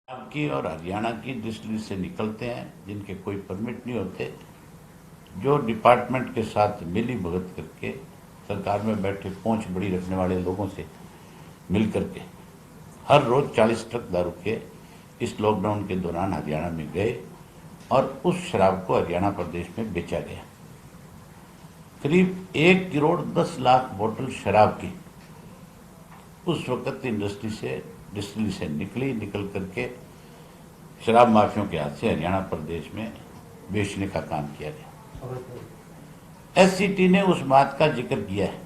की और हरियाणा की डिस्ट्रिक्ट से निकलते हैं जिनके कोई परमिट नहीं होते, जो डिपार्टमेंट के साथ मिली भगत करके सरकार में बैठे पहुंच बड़ी रखने वाले लोगों से मिल करके हर रोज 40 ट्रक दारू के इस लॉकडाउन के दौरान हरियाणा में गए और उस शराब को हरियाणा प्रदेश में बेचा गया। करीब 1 करोड़ 10 लाख बोतल शराब की उस वक्त डिस्टिलरी से निकल करके शराब माफियों के हाथ से हरियाणा प्रदेश में बेचने का काम किया गया। एससीटी ने उस बात का जिक्र किया है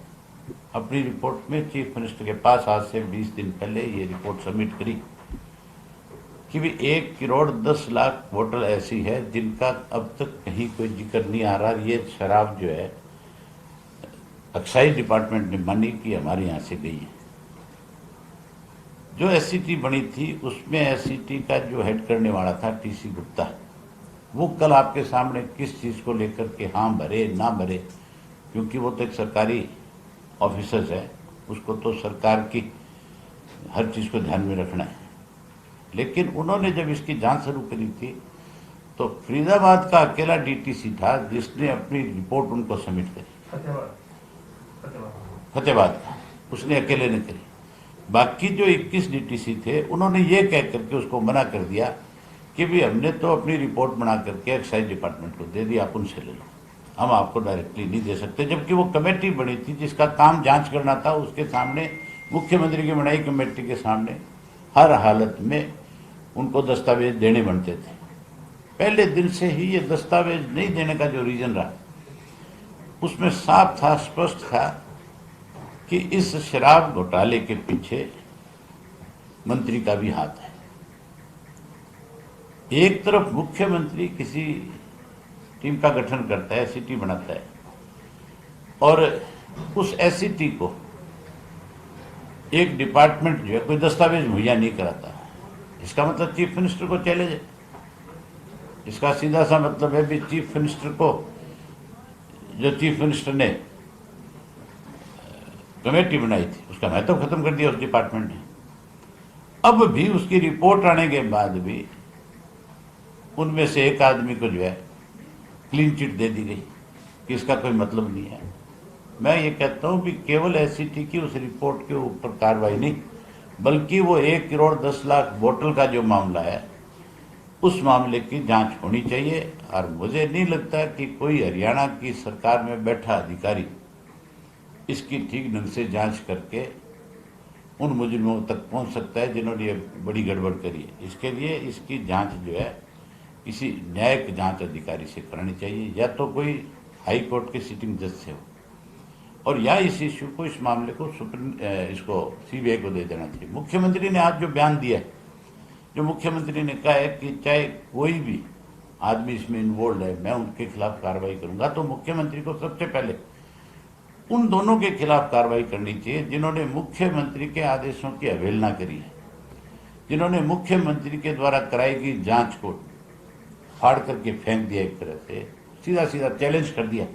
अपनी रिपोर्ट में, चीफ मिनिस्टर के पास आज से 20 दिन पहले ये रिपोर्ट सबमिट करी कि भी 1 करोड़ 10 लाख बोतल ऐसी है जिनका अब तक कहीं कोई जिक्र नहीं आ रहा। ये शराब जो है एक्साइज डिपार्टमेंट ने मानी कि हमारे यहाँ से गई है। जो एससीटी बनी थी उसमें एससीटी का जो हेड करने वाला था टीसी गुप्ता, वो कल आपके सामने किस चीज़ को लेकर के हाँ भरे ना भरे, क्योंकि वो तो एक सरकारी ऑफिसर्स है, उसको तो सरकार की हर चीज़ को ध्यान में रखना है। लेकिन उन्होंने जब इसकी जांच शुरू करी थी तो फरीदाबाद का अकेला डीटीसी था जिसने अपनी रिपोर्ट उनको सबमिट करी। फतेहाबाद का उसने अकेले ने करी। बाकी जो 21 डीटीसी थे उन्होंने ये कह करके उसको मना कर दिया कि भी हमने तो अपनी रिपोर्ट बना करके एक्साइज डिपार्टमेंट को दे दी, आप उनसे ले लो, हम आपको डायरेक्टली नहीं दे सकते। जबकि वो कमेटी बनी थी जिसका काम जांच करना था, उसके सामने मुख्यमंत्री की बनाई कमेटी के सामने हर हालत में उनको दस्तावेज देने बनते थे। पहले दिन से ही ये दस्तावेज नहीं देने का जो रीजन रहा उसमें साफ था, स्पष्ट था कि इस शराब घोटाले के पीछे मंत्री का भी हाथ है। एक तरफ मुख्यमंत्री किसी टीम का गठन करता है, एससीटी बनाता है और उस एससीटी को एक डिपार्टमेंट जो है कोई दस्तावेज मुहैया नहीं कराता, इसका मतलब चीफ मिनिस्टर को चैलेंज है। इसका सीधा सा मतलब है भी चीफ मिनिस्टर को, जो चीफ मिनिस्टर ने कमेटी बनाई थी उसका महत्व खत्म कर दिया उस डिपार्टमेंट ने। अब भी उसकी रिपोर्ट आने के बाद भी उनमें से एक आदमी को जो है क्लीन चिट दे दी गई कि इसका कोई मतलब नहीं है। मैं ये कहता हूं कि केवल एससीटी की उस रिपोर्ट के ऊपर कार्रवाई नहीं, बल्कि वो 1 करोड़ 10 लाख बोतल का जो मामला है उस मामले की जांच होनी चाहिए। और मुझे नहीं लगता कि कोई हरियाणा की सरकार में बैठा अधिकारी इसकी ठीक ढंग से जांच करके उन मुजरिमों तक पहुंच सकता है जिन्होंने ये बड़ी गड़बड़ करी है। इसके लिए इसकी जांच जो है किसी न्यायिक जांच अधिकारी से करानी चाहिए, या तो कोई हाई कोर्ट के सिटिंग जज से हो, और या इस इश्यू को, इस मामले को इसको सीबीआई को दे देना चाहिए। मुख्यमंत्री ने आज जो बयान दिया है, जो मुख्यमंत्री ने कहा है कि चाहे कोई भी आदमी इसमें इन्वॉल्व है मैं उनके खिलाफ कार्रवाई करूंगा, तो मुख्यमंत्री को सबसे पहले उन दोनों के खिलाफ कार्रवाई करनी चाहिए जिन्होंने मुख्यमंत्री के आदेशों की अवहेलना करी है, जिन्होंने मुख्यमंत्री के द्वारा कराई गई जांच को फाड़ करके फेंक दिया, एक तरह से सीधा सीधा चैलेंज कर दिया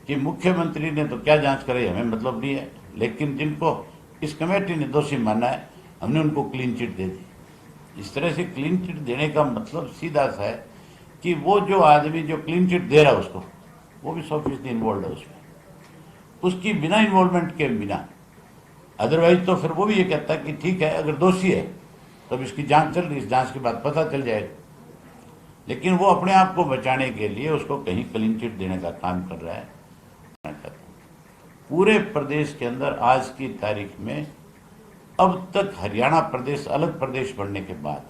कि मुख्यमंत्री ने तो क्या जांच कराई, हमें मतलब नहीं है। लेकिन जिनको इस कमेटी ने दोषी माना है हमने उनको क्लीन चिट दे दी। इस तरह से क्लीन चिट देने का मतलब सीधा सा है कि वो जो आदमी जो क्लीन चिट दे रहा है उसको, वो भी 100% इन्वॉल्व है उसमें, उसकी बिना इन्वॉल्वमेंट के बिना। अदरवाइज तो फिर वो भी ये कहता है कि ठीक है अगर दोषी है तो अब इसकी जांच चल रही, इस जांच के बाद पता चल जाएगा। लेकिन वो अपने आप को बचाने के लिए उसको कहीं क्लीन चिट देने का काम कर रहा है। पूरे प्रदेश के अंदर आज की तारीख में अब तक हरियाणा प्रदेश अलग प्रदेश बनने के बाद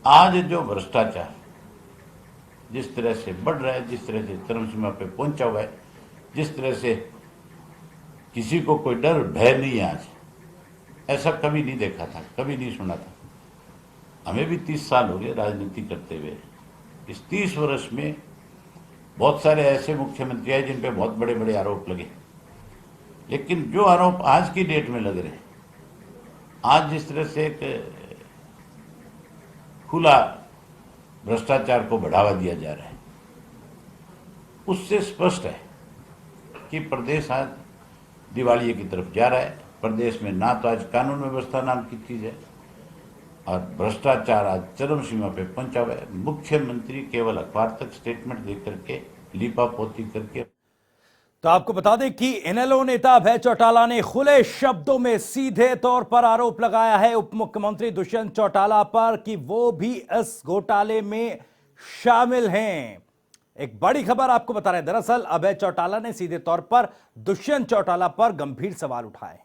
आज जो भ्रष्टाचार जिस तरह से बढ़ रहा है, जिस तरह से चरम सीमा पे पहुंचा हुआ है, जिस तरह से किसी को कोई डर भय नहीं है, आज ऐसा कभी नहीं देखा था, कभी नहीं सुना था। हमें भी 30 साल हो गए राजनीति करते हुए। इस 30 वर्ष में बहुत सारे ऐसे मुख्यमंत्री आए जिन पे बहुत बड़े बड़े आरोप लगे, लेकिन जो आरोप आज की डेट में लग रहे हैं, आज जिस तरह से एक खुला भ्रष्टाचार को बढ़ावा दिया जा रहा है, उससे स्पष्ट है कि प्रदेश आज दिवालिये की तरफ जा रहा है। प्रदेश में ना तो आज कानून व्यवस्था नाम की चीज है, और भ्रष्टाचार आज चरम सीमा पे पहुंचा हुआ है। मुख्यमंत्री केवल अखबार तक स्टेटमेंट दे करके लीपापोती करके। तो आपको बता दें कि इनेलो नेता अभय चौटाला ने खुले शब्दों में सीधे तौर पर आरोप लगाया है उप मुख्यमंत्री दुष्यंत चौटाला पर कि वो भी इस घोटाले में शामिल हैं। एक बड़ी खबर आपको बता रहे हैं, दरअसल अभय चौटाला ने सीधे तौर पर दुष्यंत चौटाला पर गंभीर सवाल उठाए।